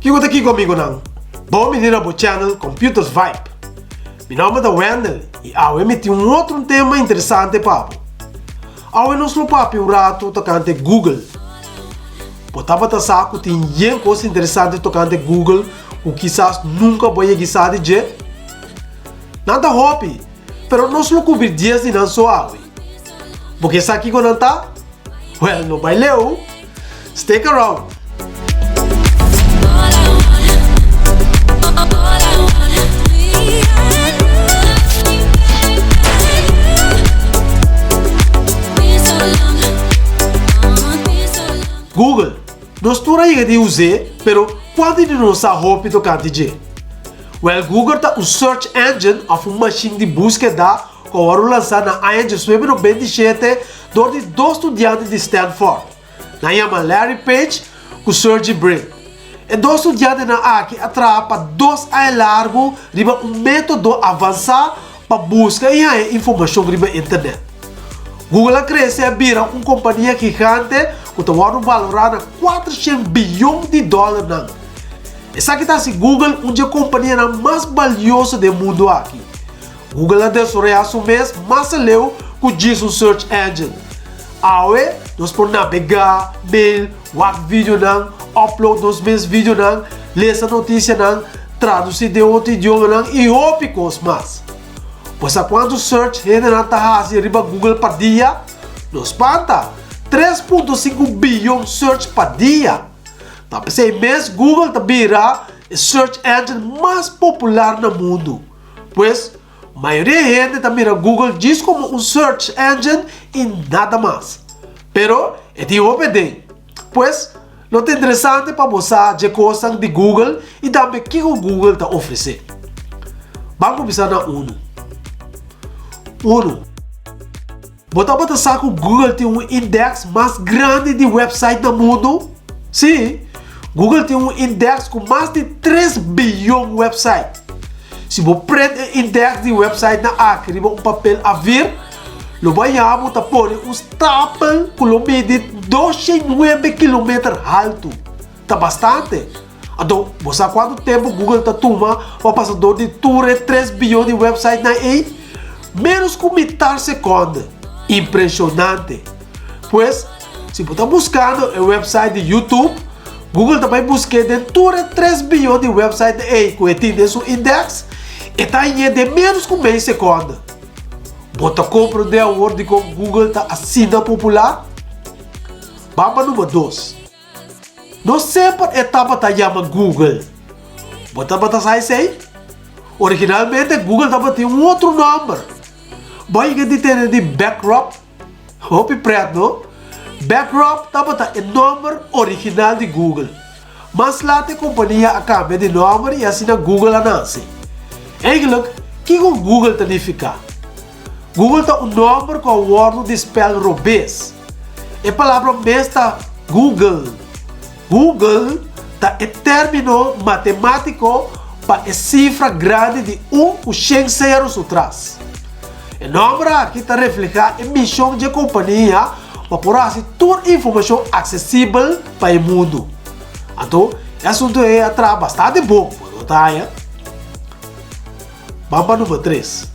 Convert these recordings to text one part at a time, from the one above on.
Fico aqui comigo não. Bom menina pro channel Computers Vibe. Meu nome é Wendell e eu emiti outro tema interessante para eu nos papo rato tocante Google. Botava a saco tem coisa interessante tocante Google o quizás nunca vou guisar de jeito. Nada hobby, pero nós lo cobrir dias de não só porque isso aqui quando tá? Well, não vai ler. Stick around. Google, nós toda aí de usar, pero quando de nós a roupa tocante de? Well, Google está o search engine of uma machine de búsqueda que foi lançada na ano de 2027 por dois estudantes de Stanford. Na chama Larry Page e Sergy Brin. E dois estudantes na aqui atrapa 2 anos largo riba método avançado para buscar informação riba internet. Google cresce a vira uma companhia gigante que está valorada $400 bilhões. Essa aqui está assim, Google, uma companhia mais valiosa do mundo aqui. Google é desenvolveu mês mais leu que diz o search engine. Aue, nós podemos navegar, mail, watch vídeo, upload nos meus vídeos, ler essa notícia, traduzir de outro idioma e outras mais. Pois quando o search rende na taxa riba Google por dia, nos panta 3,5 bilhões search por dia. Tapi esse mês Google vira o search engine mais popular no mundo. Pois a maioria da gente também Google diz como um search engine e nada mais. Pero é de obedem. Pois não é interessante para mostrar de coisas de Google e também o que o Google está oferecendo. Vamos começar na 1. Botava a saber que o Google tem um index mais grande de website no mundo? Sim, Google tem um index com mais de 3 bilhões de websites. Se você prende o index de website na aqui, um papel a vir, lo banhamos a pôr um stapel que lo mede 209 km alto. Está bastante. Então, você sabe quanto tempo o Google está tomando para passar de 3 bilhões de websites na aí? Menos que metade segundo. Impressionante. Pois, se você está buscando o website de YouTube, Google também busca dentro de 3 bilhões de websites aí que tem seu index e está em de menos que meio segundo. Você compra de acordo com Google está assim popular? Vamos para número 2. Não sempre a etapa está chamada Google. Você está aí? Originalmente, Google estava tem outro nome. Vai que tem de backdrop. Hope preto, não? Backdrop estava o nome original de Google. Mas lá a companhia acaba de nome e assim a Google anuncie. Eigenlijk, o que o Google significa? Google está um nome com o word de spell robês. A palavra mesma Google. Google está o término matemático para a cifra grande de 1 com 100 zeros atrás. O nome aqui está refletindo a missão de companhia para por assim toda informação acessível para o mundo. Então, o assunto é bastante bom, tá? Vamos para o número 3.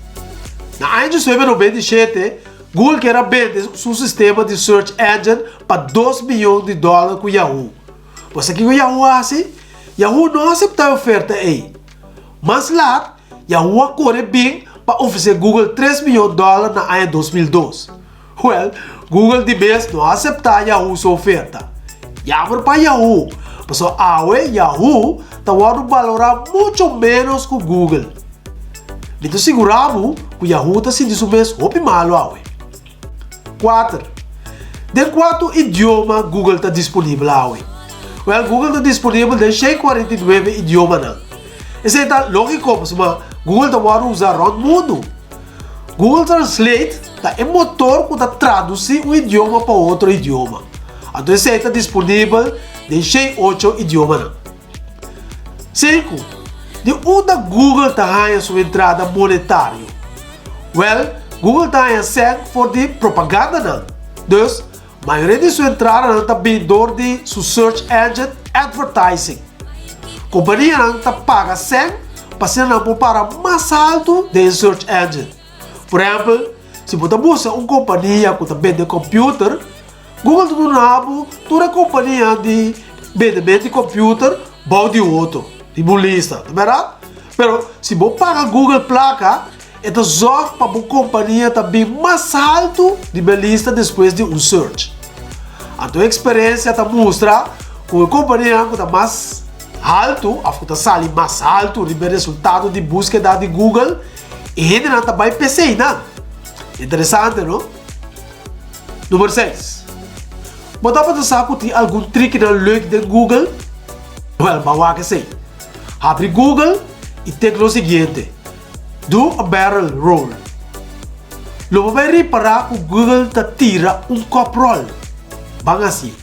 Na ano de 2027, Google quer vender seu sistema de search engine para $2 bilhões com Yahoo. Você que o Yahoo assim? Yahoo não aceita a oferta aí. Mas lá, Yahoo corre bem para oferecer Google $3 milhões na ano 2002. Well, Google de vez não aceita Yahoo sua oferta. Yahoo para Yahoo. Mas Yahoo está valorar muito menos que o Google. Então seguramos que o Yahoo está sendo isso mesmo, ou malo. 4. De quanto idioma Google está disponível? Well, Google está disponível de 149 idiomas. Isso é lógico, mas Google está usar o mundo. Google Translate é um motor que está traduzir um idioma para outro idioma. Então, isso está disponível de 8 idiomas. 5. De onde Google está ganhando sua entrada monetária? Well, Google está ganhando for de propaganda. Então, a maioria de sua entrada está vindo de seu search engine advertising. companhia não tá paga 100 para ser para mais alto de search engine. Por exemplo, se você busca uma companhia que vende computer, Google tu não toda companhia de vendimento de computer vai de outro, de uma lista, tá verdade? Pero se você paga Google placa, então só para uma companhia também mais alto de uma lista depois de um search. A tua experiência está mostra que uma companhia que está mais alto, a que sai mais alto de resultado de búsqueda de Google, e ainda não está bem PC, não? Interessante, não? Número 6. Mas dá para pensar que tem algum trick na leuk de Google? Well, mas que sei. Abre Google e tem o seguinte. Do a barrel roll. Logo vai reparar que o Google te tira cop roll. Bang assim.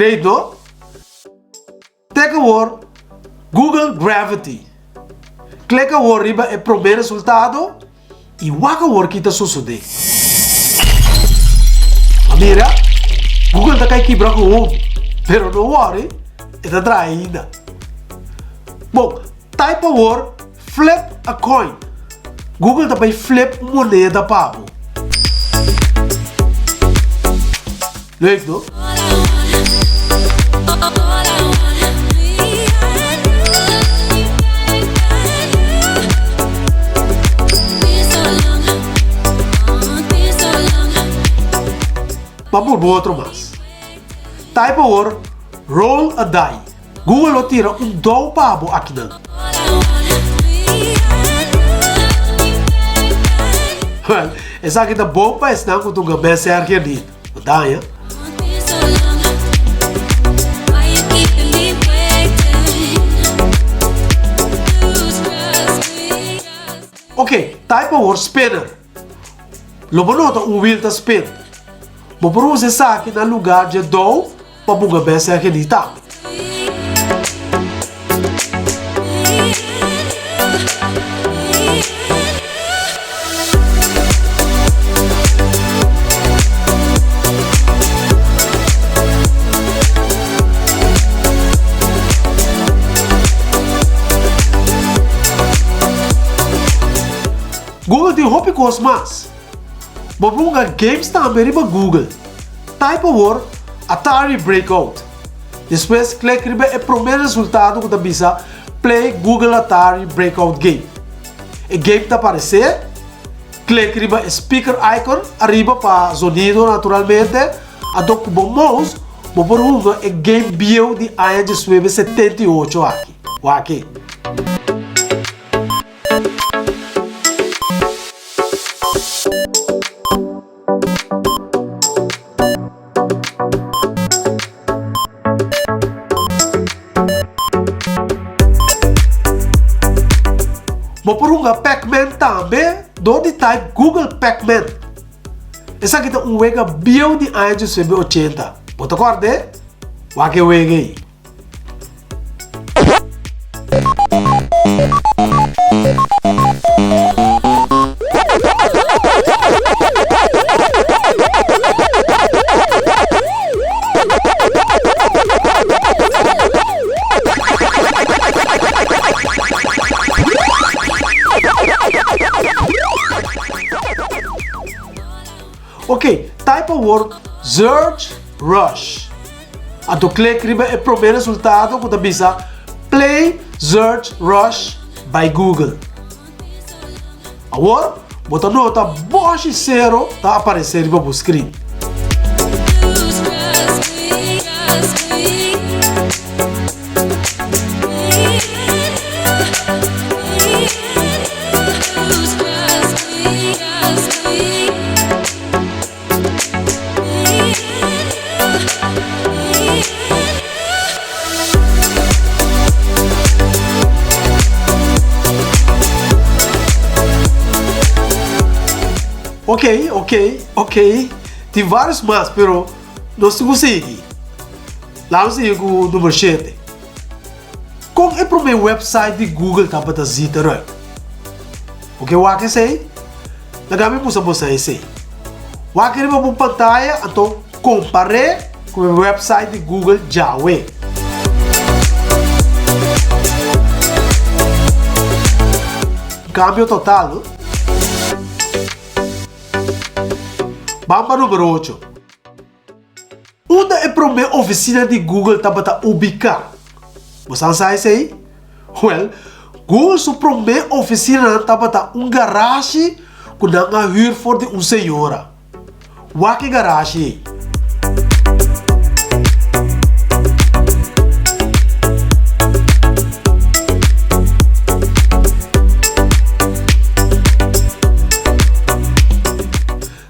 Great, no? Take a word, Google Gravity. Clica o riba e primeiro resultado e waka word kita susude. Mira, Google tá cai quebra com um, pero não worry, está traindo. Bom, type a word, flip a coin. Google também flip moneda pago. Leuk, não? Mas por outro mais. Type a word, roll a die. Google lo tira dou pabo aqui não. Well, essa aqui tá bom para ensinar que tu começa a arquear. Tá, hein? Ok, type a word spinner. Logo nota wheel tá spin. Mas por usar essa aqui no lugar de dou para buga bem aquele tá. Google tem hobby coisa mais. Mas para games também para Google. Type a word Atari Breakout. Depois clique riba e primeiro resultado que está bisa Play Google Atari Breakout Game. E game está aparecer. Clique riba speaker icon arriba para sonido naturalmente. Então com o mouse, vou por e game bio de ING 78 aqui. Aqui. Mas por Pac-Man também, do de type Google Pac-Man. Essa aqui é wega bio de ING 80. Você acorda? Wake wega aí. Ok, type a word Search Rush. Então clique riba e primeiro resultado que bisa Play Search Rush by Google. Agora, bota nota boxe 0 tá aparecer riba no screen. Ok. Tem vários mais, pero não se consegue. Lá eu sei o número 7. Como é para o meu website de Google tá para visita, right? O que eu acho que sei? Nagami mo sa esse. Wakil mo mong pantaya, então compare com o website de Google Jawe. Câmbio total. Bamba número 8. Onde é para a oficina de Google para ubicar? Você sabe isso aí? Well, Google só para a oficina para garagem que não é huur voor de senhora. Wake garagem.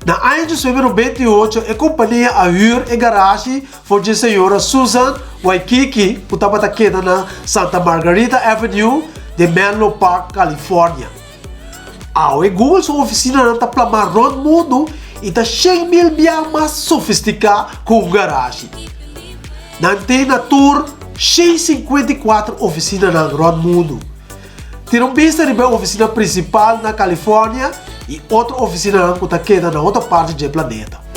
Na ano de 2028, a companhia a huur e garagem voor de senhora Susan Waikiki, que estava aqui na Santa Margarita Avenue de Menlo Park, Califórnia. A Google sua oficina está plamar rond mundo e está 100.000 vezes mais sofisticada com garagem. Não tem na tour 154 oficinas na rond mundo. Tem vista de oficina principal na Califórnia e outra oficina que está aqui na outra parte do planeta.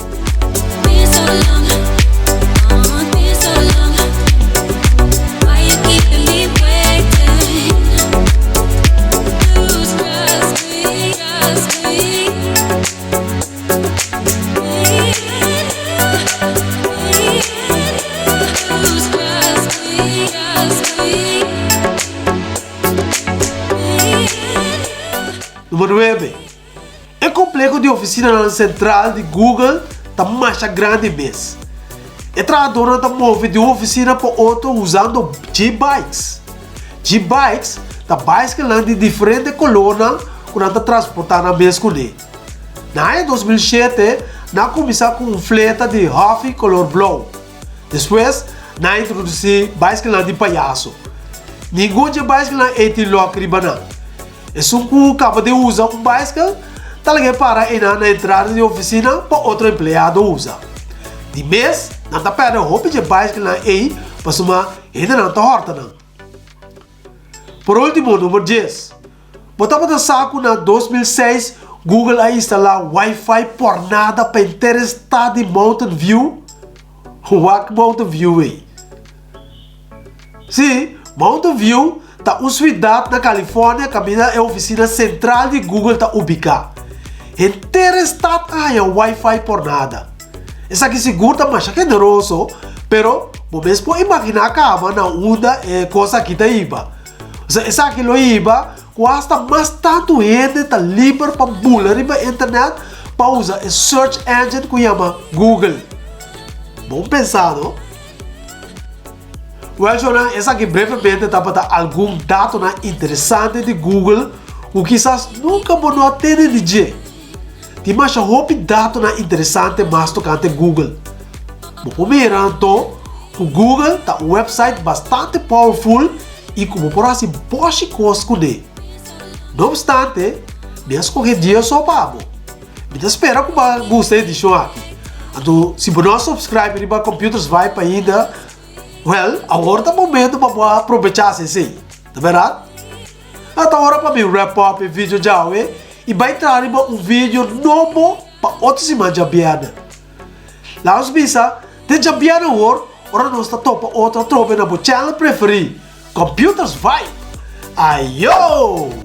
Número 9. O complexo de oficina central de Google está mais grande mesmo. O trabalhador está movendo de uma oficina para outra usando G-Bikes. G-Bikes está biciclando de diferentes colônias quando está transportando a mesma coisa. Na em 2007, nós começamos com um fleta de Huffy color blue. Depois, nós introduzimos bicicleta de palhaço. Ninguém de bicicleta é de loco de banana. E se um acaba de usar um bicycle, está ligado para ir na entrada de oficina para outro empregado usar. De mês, não está perdendo roupa de bicycle aí, mas uma ainda não está horta não. Por último, número 10. Botava de saco na 2006, Google a instalar Wi-Fi por nada para interessar de Mountain View. What Mountain View aí? Sim, Mountain View está uma cidade na Califórnia que é a oficina central de Google está ubicada. Interessado a Wi-Fi por nada. Essa aqui segura mas é generoso, pero vocês podem imaginar que na onda é coisa que está iba. Essa aqui lo iba, quase mais tanto gente está livre para bular na internet para usar o search engine que chama Google. Bom pensado. Well, Jonah, essa aqui brevemente está para dar algum dado interessante de Google, o que quizás nunca vou ter de dizer. Tem mais roupa dado interessante mais tocante Google. Primeiro, então, o Google está um website bastante powerful e como por assim pode coisas com ele. Não obstante, mesmo qualquer dia só pago. Me espera que você goste de show aqui. Então, se você não subscreve para computers vai para ainda. Well, agora é o momento para aproveitar isso aí, tá verdade? Até agora para mim wrap up o vídeo já, e vai entrar um vídeo novo para outra semana de abiana. Lá os bisa, tem de abiana agora nós está topa outra tropa na channel preferido, Computers vai! Ayo!